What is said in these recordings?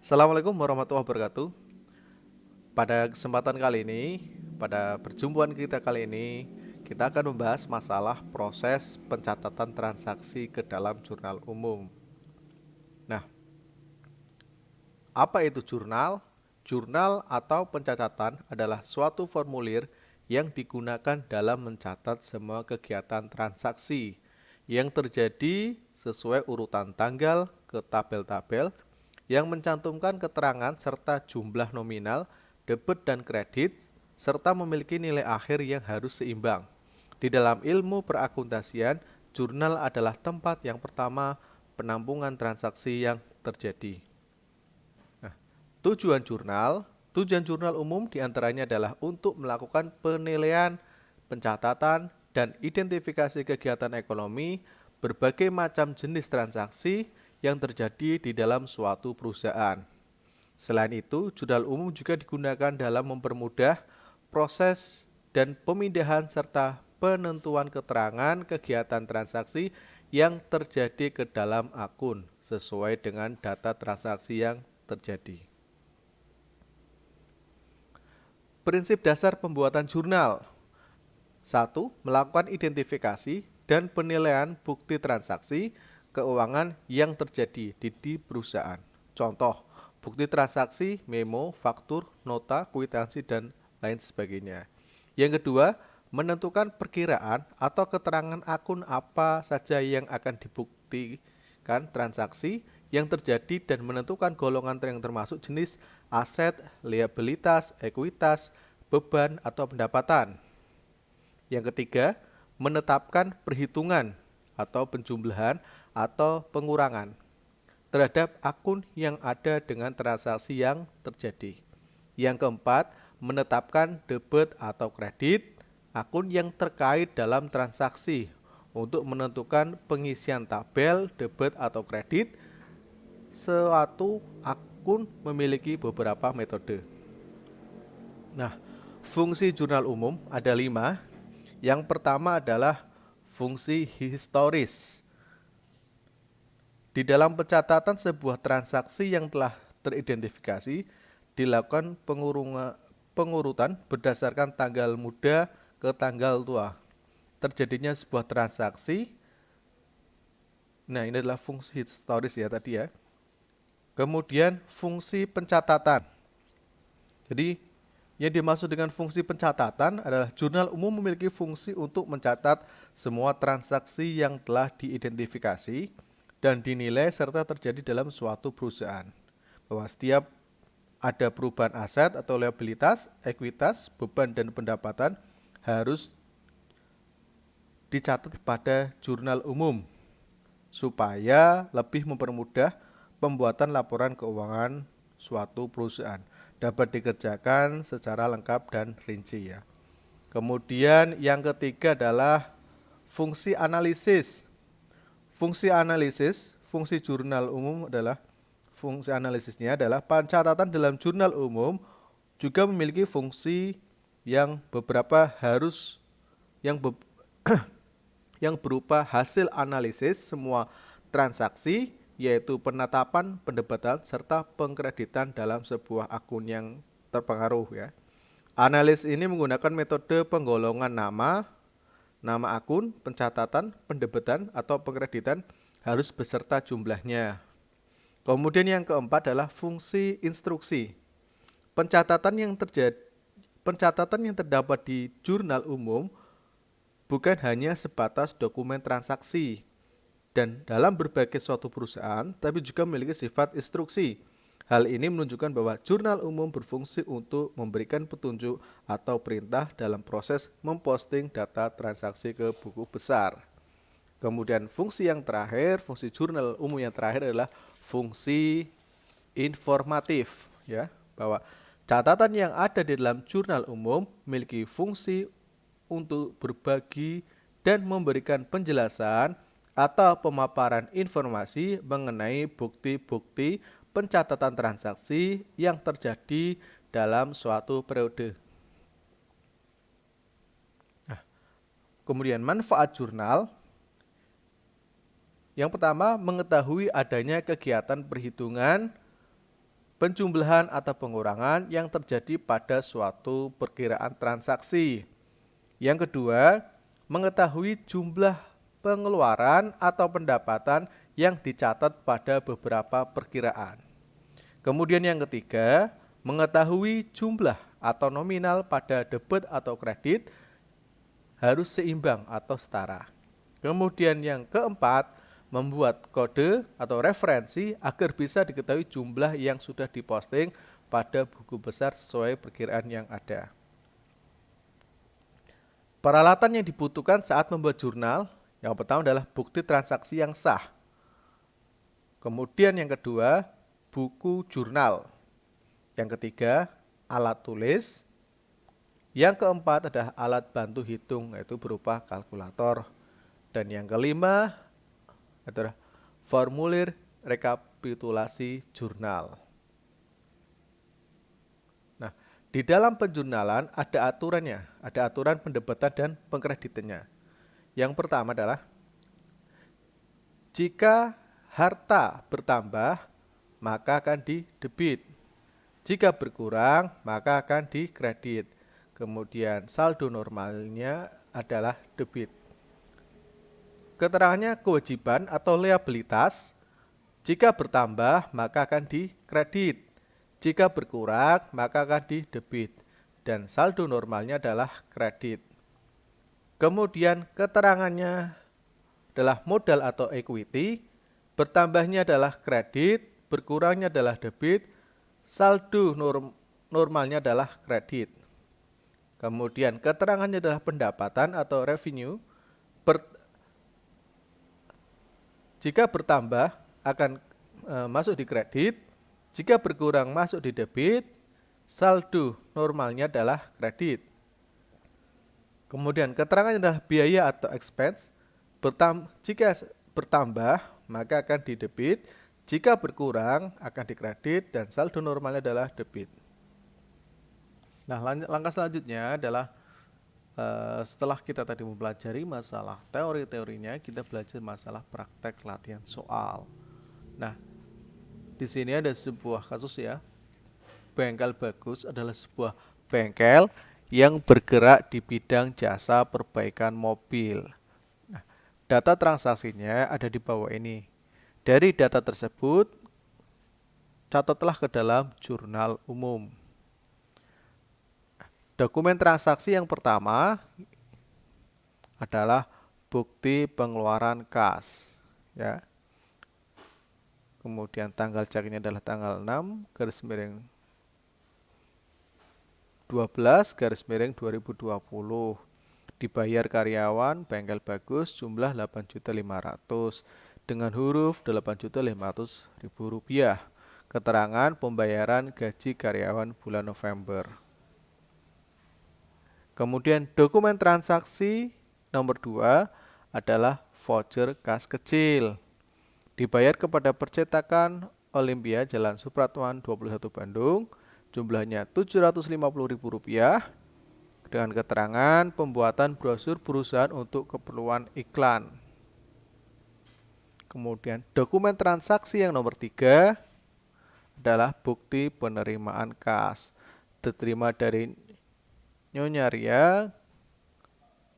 Assalamualaikum warahmatullahi wabarakatuh. Pada kesempatan kali ini, pada perjumpaan kita kali ini, kita akan membahas masalah proses pencatatan transaksi ke dalam jurnal umum. Nah, apa itu jurnal? Jurnal atau pencatatan adalah suatu formulir yang digunakan dalam mencatat semua kegiatan transaksi yang terjadi sesuai urutan tanggal ke tabel-tabel yang mencantumkan keterangan serta jumlah nominal, debit dan kredit, serta memiliki nilai akhir yang harus seimbang. Di dalam ilmu perakuntasian, jurnal adalah tempat yang pertama penampungan transaksi yang terjadi. Tujuan jurnal umum diantaranya adalah untuk melakukan penilaian, pencatatan, dan identifikasi kegiatan ekonomi, berbagai macam jenis transaksi yang terjadi di dalam suatu perusahaan. Selain itu, jurnal umum juga digunakan dalam mempermudah proses dan pemindahan serta penentuan keterangan kegiatan transaksi yang terjadi ke dalam akun sesuai dengan data transaksi yang terjadi. Prinsip dasar pembuatan jurnal. 1. Melakukan identifikasi dan penilaian bukti transaksi keuangan yang terjadi di perusahaan. Contoh, bukti transaksi, memo, faktur, nota, kwitansi, dan lain sebagainya. Yang kedua, menentukan perkiraan atau keterangan akun apa saja yang akan dibuktikan transaksi yang terjadi dan menentukan golongan yang termasuk jenis aset, liabilitas, ekuitas, beban, atau pendapatan. Yang ketiga, menetapkan perhitungan atau penjumlahan atau pengurangan terhadap akun yang ada dengan transaksi yang terjadi. Yang keempat, menetapkan debit atau kredit akun yang terkait dalam transaksi untuk menentukan pengisian tabel debit atau kredit. Suatu akun memiliki beberapa metode. Nah, fungsi jurnal umum ada 5. Yang pertama adalah fungsi historis. Di dalam pencatatan sebuah transaksi yang telah teridentifikasi, dilakukan pengurutan berdasarkan tanggal muda ke tanggal tua. Terjadinya sebuah transaksi. Nah, ini adalah fungsi historis ya tadi ya. Kemudian fungsi pencatatan. Jadi yang dimaksud dengan fungsi pencatatan adalah jurnal umum memiliki fungsi untuk mencatat semua transaksi yang telah diidentifikasi dan dinilai serta terjadi dalam suatu perusahaan. Bahwa setiap ada perubahan aset atau liabilitas, ekuitas, beban dan pendapatan harus dicatat pada jurnal umum supaya lebih mempermudah pembuatan laporan keuangan suatu perusahaan. Dapat dikerjakan secara lengkap dan rinci ya. Kemudian yang ketiga adalah fungsi analisis. Fungsi jurnal umum adalah fungsi analisisnya adalah pencatatan dalam jurnal umum juga memiliki fungsi yang beberapa harus yang be, yang berupa hasil analisis semua transaksi, yaitu penetapan, pendebatan, serta pengkreditan dalam sebuah akun yang terpengaruh ya. Analis ini menggunakan metode penggolongan nama, nama akun, pencatatan, pendebatan, atau pengkreditan harus beserta jumlahnya. Kemudian yang keempat adalah fungsi instruksi. Pencatatan yang terdapat di jurnal umum bukan hanya sebatas dokumen transaksi dan dalam berbagai suatu perusahaan, tapi juga memiliki sifat instruksi. Hal ini menunjukkan bahwa jurnal umum berfungsi untuk memberikan petunjuk atau perintah dalam proses memposting data transaksi ke buku besar. Kemudian fungsi yang terakhir, fungsi jurnal umum yang terakhir adalah fungsi informatif ya, bahwa catatan yang ada di dalam jurnal umum memiliki fungsi untuk berbagi dan memberikan penjelasan atau pemaparan informasi mengenai bukti-bukti pencatatan transaksi yang terjadi dalam suatu periode. Nah, kemudian manfaat jurnal. Yang pertama, mengetahui adanya kegiatan perhitungan penjumlahan atau pengurangan yang terjadi pada suatu perkiraan transaksi. Yang kedua, mengetahui jumlah pengeluaran atau pendapatan yang dicatat pada beberapa perkiraan. Kemudian yang ketiga, mengetahui jumlah atau nominal pada debit atau kredit harus seimbang atau setara. Kemudian yang keempat, membuat kode atau referensi agar bisa diketahui jumlah yang sudah diposting pada buku besar sesuai perkiraan yang ada. Peralatan yang dibutuhkan saat membuat jurnal, yang pertama adalah bukti transaksi yang sah. Kemudian yang kedua, buku jurnal. Yang ketiga, alat tulis. Yang keempat adalah alat bantu hitung, yaitu berupa kalkulator. Dan yang kelima adalah formulir rekapitulasi jurnal. Nah, di dalam penjurnalan ada aturannya, ada aturan pendebatan dan pengkreditannya. Yang pertama adalah jika harta bertambah, maka akan didebit. Jika berkurang, maka akan dikredit. Kemudian saldo normalnya adalah debit. Keterangannya kewajiban atau liabilitas. Jika bertambah, maka akan dikredit. Jika berkurang, maka akan didebit. Dan saldo normalnya adalah kredit. Kemudian keterangannya adalah modal atau equity. Bertambahnya adalah kredit, berkurangnya adalah debit, saldo normalnya adalah kredit. Kemudian keterangannya adalah pendapatan atau revenue. Jika bertambah akan masuk di kredit, jika berkurang masuk di debit, saldo normalnya adalah kredit. Kemudian keterangannya adalah biaya atau expense. Jika bertambah maka akan di debit, jika berkurang akan dikredit dan saldo normalnya adalah debit. Nah, langkah selanjutnya adalah setelah kita tadi mempelajari masalah teori-teorinya, kita belajar masalah praktek latihan soal. Nah, di sini ada sebuah kasus ya. Bengkel Bagus adalah sebuah bengkel yang bergerak di bidang jasa perbaikan mobil. Nah, data transaksinya ada di bawah ini. Dari data tersebut, catatlah ke dalam jurnal umum. Dokumen transaksi yang pertama adalah bukti pengeluaran kas, ya. Kemudian tanggal ceknya adalah tanggal 6/12/2020. Dibayar karyawan Bengkel Bagus jumlah 8.500.000 dengan huruf Rp8.500.000. Keterangan pembayaran gaji karyawan bulan November. Kemudian dokumen transaksi nomor 2 adalah voucher kas kecil. Dibayar kepada percetakan Olimpia Jalan Supratman 21 Bandung, jumlahnya Rp750.000 dengan keterangan pembuatan brosur perusahaan untuk keperluan iklan. Kemudian dokumen transaksi yang nomor 3 adalah bukti penerimaan kas. Diterima dari Nyonya Ria,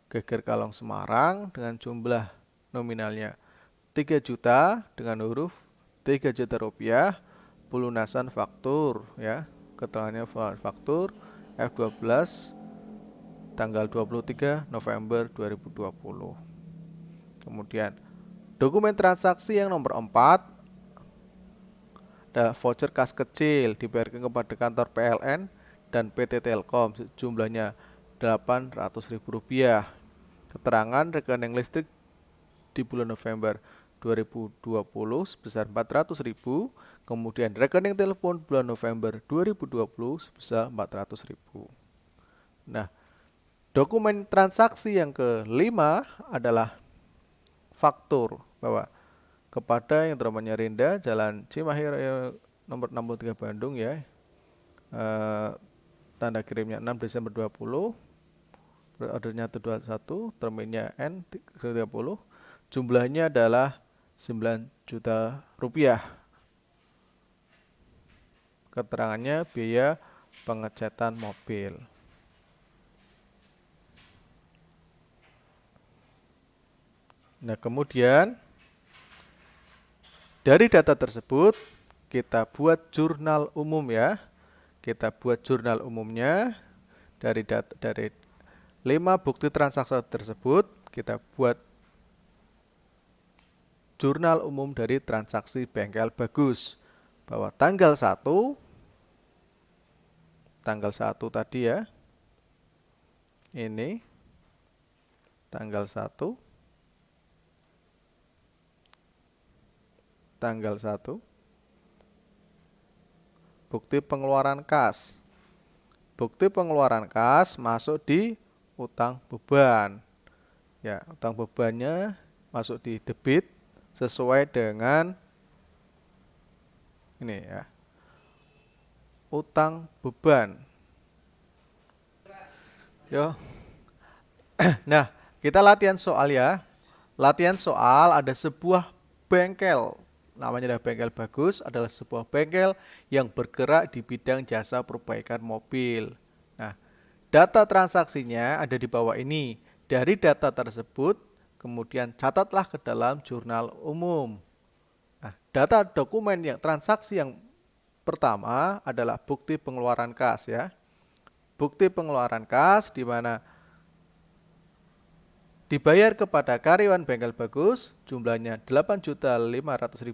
Geger Kalong Semarang dengan jumlah nominalnya 3 juta dengan huruf 3 juta rupiah, pelunasan faktur ya. Keterangannya faktur F12 tanggal 23 November 2020. Kemudian dokumen transaksi yang nomor 4 adalah voucher kas kecil dibayarkan kepada kantor PLN dan PT Telkom jumlahnya Rp800.000. Keterangan rekening listrik di bulan November 2020 sebesar Rp400.000, kemudian rekening telepon bulan November 2020 sebesar Rp400.000. Nah, dokumen transaksi yang kelima adalah faktur bahwa kepada yang namanya Rinda, Jalan Cimahi nomor 63 Bandung ya. Tanda kirimnya 6 Desember 20, ordernya 21, terminnya N30, jumlahnya adalah 9 juta rupiah. Keterangannya biaya pengecatan mobil. Nah, kemudian dari data tersebut kita buat jurnal umum ya. Kita buat jurnal umumnya dari 5 bukti transaksi tersebut, kita buat jurnal umum dari transaksi bengkel bagus. Bahwa tanggal 1 tadi ya. Ini tanggal 1 bukti pengeluaran kas. Bukti pengeluaran kas masuk di utang beban. Ya, utang bebannya masuk di debit sesuai dengan ini ya. Utang beban. Yo. Nah, kita latihan soal ya. Latihan soal ada sebuah bengkel. Namanya adalah bengkel bagus, adalah sebuah bengkel yang bergerak di bidang jasa perbaikan mobil. Nah, data transaksinya ada di bawah ini. Dari data tersebut, kemudian catatlah ke dalam jurnal umum. Nah, data dokumen yang transaksi yang pertama adalah bukti pengeluaran kas ya. Bukti pengeluaran kas di mana dibayar kepada karyawan bengkel bagus, jumlahnya Rp8.500.000.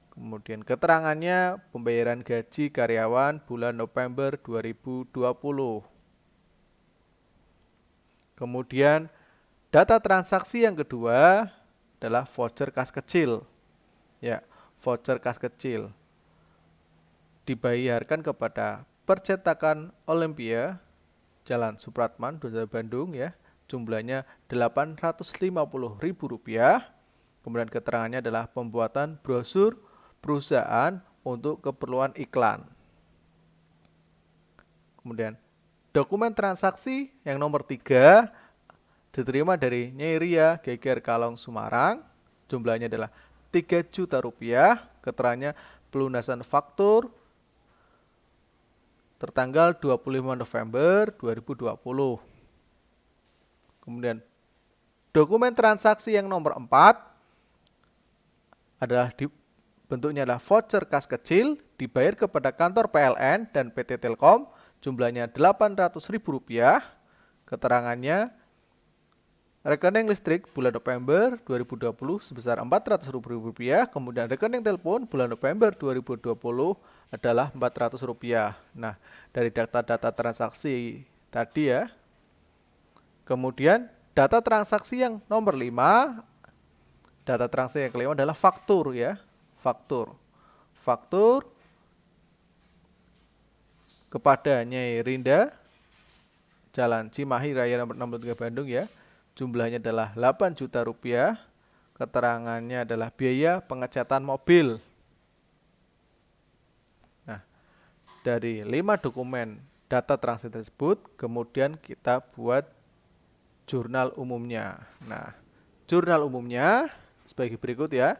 Kemudian keterangannya pembayaran gaji karyawan bulan November 2020. Kemudian data transaksi yang kedua adalah voucher kas kecil. Ya, voucher kas kecil dibayarkan kepada percetakan Olimpia Jalan Supratman, Bandung ya. Jumlahnya Rp850.000. Kemudian keterangannya adalah pembuatan brosur perusahaan untuk keperluan iklan. Kemudian dokumen transaksi yang nomor 3 diterima dari Nyai Ria Geger Kalong Semarang. Jumlahnya adalah Rp3 juta. Keterangannya pelunasan faktur tertanggal 25 November 2020. Kemudian dokumen transaksi yang nomor 4 adalah bentuknya adalah voucher kas kecil dibayar kepada kantor PLN dan PT Telkom, jumlahnya Rp800.000. Keterangannya rekening listrik bulan November 2020 sebesar Rp400.000, kemudian rekening telepon bulan November 2020 adalah Rp400. Nah, dari data-data transaksi tadi ya. Kemudian data transaksi yang nomor 5, data transaksi yang kelima adalah faktur ya. Faktur kepada Nyai Rinda Jalan Cimahi Raya nomor 63 Bandung ya. Jumlahnya adalah Rp8 juta. Keterangannya adalah biaya pengecatan mobil. Nah, dari 5 dokumen data transaksi tersebut, kemudian kita buat jurnal umumnya. Nah, jurnal umumnya sebagai berikut ya.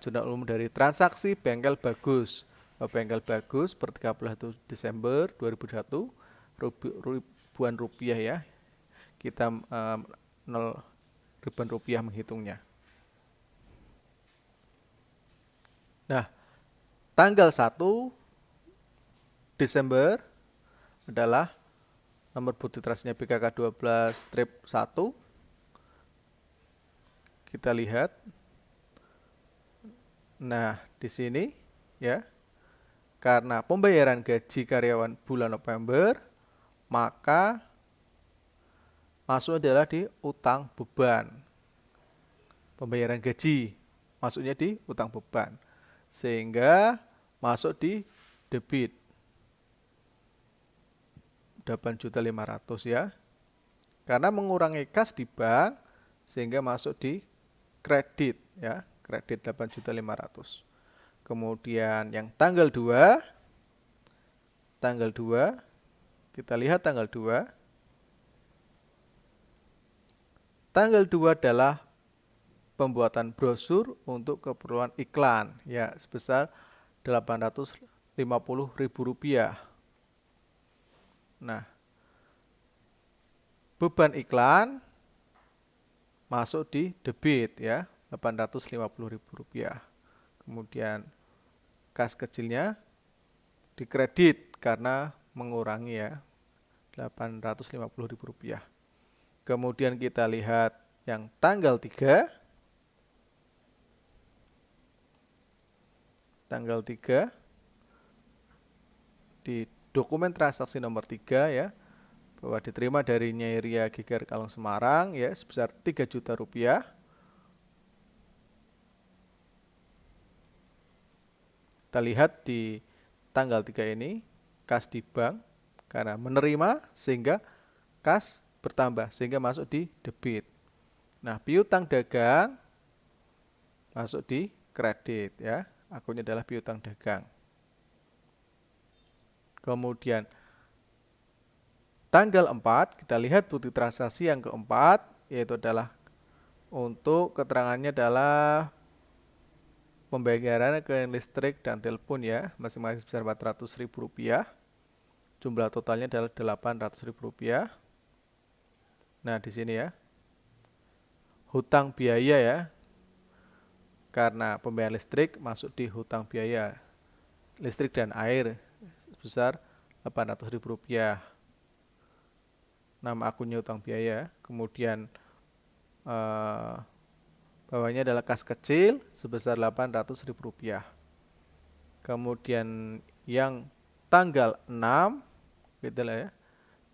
Jurnal umum dari transaksi bengkel bagus. Bengkel bagus per 31 Desember 2021 ribuan rupiah ya. Kita 0 ribuan rupiah menghitungnya. Nah, tanggal 1 Desember adalah nomor bukti transaksinya BKK 12-1. Kita lihat. Nah, di sini ya. Karena pembayaran gaji karyawan bulan November, maka masuk adalah di utang beban. Pembayaran gaji masuknya di utang beban. Sehingga masuk di debit. Rp8.500.000 ya. Karena mengurangi kas di bank sehingga masuk di kredit ya, kredit Rp8.500.000. Kemudian yang tanggal 2 kita lihat tanggal 2. Tanggal 2 adalah pembuatan brosur untuk keperluan iklan ya sebesar Rp850.000. Nah, beban iklan masuk di debit ya, Rp850.000. Kemudian kas kecilnya dikredit karena mengurangi ya, Rp850.000. Kemudian kita lihat yang tanggal 3. Tanggal 3 di dokumen transaksi nomor 3 ya, bahwa diterima dari Nyai Ria Geger Kalong Semarang ya sebesar Rp3 juta. Kita lihat di tanggal 3 ini kas di bank karena menerima sehingga kas bertambah sehingga masuk di debit. Nah, piutang dagang masuk di kredit ya. Akunnya adalah piutang dagang. Kemudian tanggal 4 kita lihat bukti transaksi yang keempat, yaitu adalah untuk keterangannya adalah pembayaran ke listrik dan telepon ya, masing-masing sebesar Rp400.000. Jumlah totalnya adalah Rp800.000. Nah, di sini ya, hutang biaya ya, karena pembayaran listrik masuk di hutang biaya listrik dan air sebesar Rp800.000. Nama akunnya hutang biaya, kemudian bawahnya adalah kas kecil sebesar Rp800.000. Kemudian yang tanggal 6 gitu lah ya,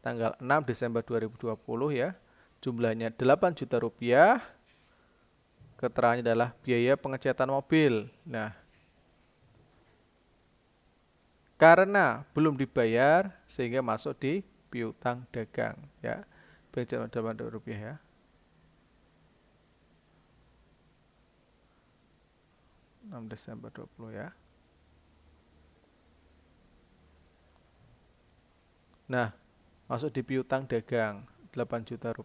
tanggal 6 Desember 2020 ya, jumlahnya Rp8 juta. Keterangannya adalah biaya pengecatan mobil. Nah, karena belum dibayar sehingga masuk di piutang dagang ya, Rp8 juta ya. 6 Desember 20 ya. Nah, masuk di piutang dagang Rp8 juta,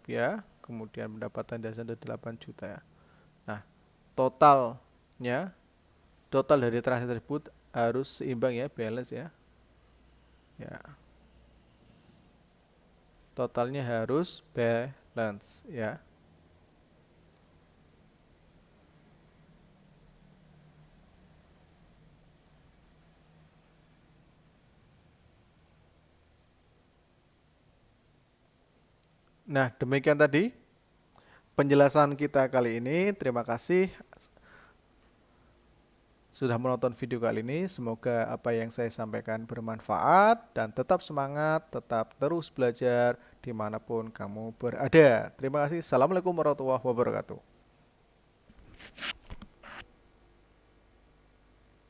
kemudian pendapatan dasar dari 8 juta ya. Nah, totalnya, total dari transaksi tersebut harus seimbang ya, balance ya. Ya. Totalnya harus balance ya. Nah, demikian tadi penjelasan kita kali ini. Terima kasih sudah menonton video kali ini. Semoga apa yang saya sampaikan bermanfaat dan tetap semangat, tetap terus belajar dimanapun kamu berada. Terima kasih. Assalamualaikum warahmatullahi wabarakatuh.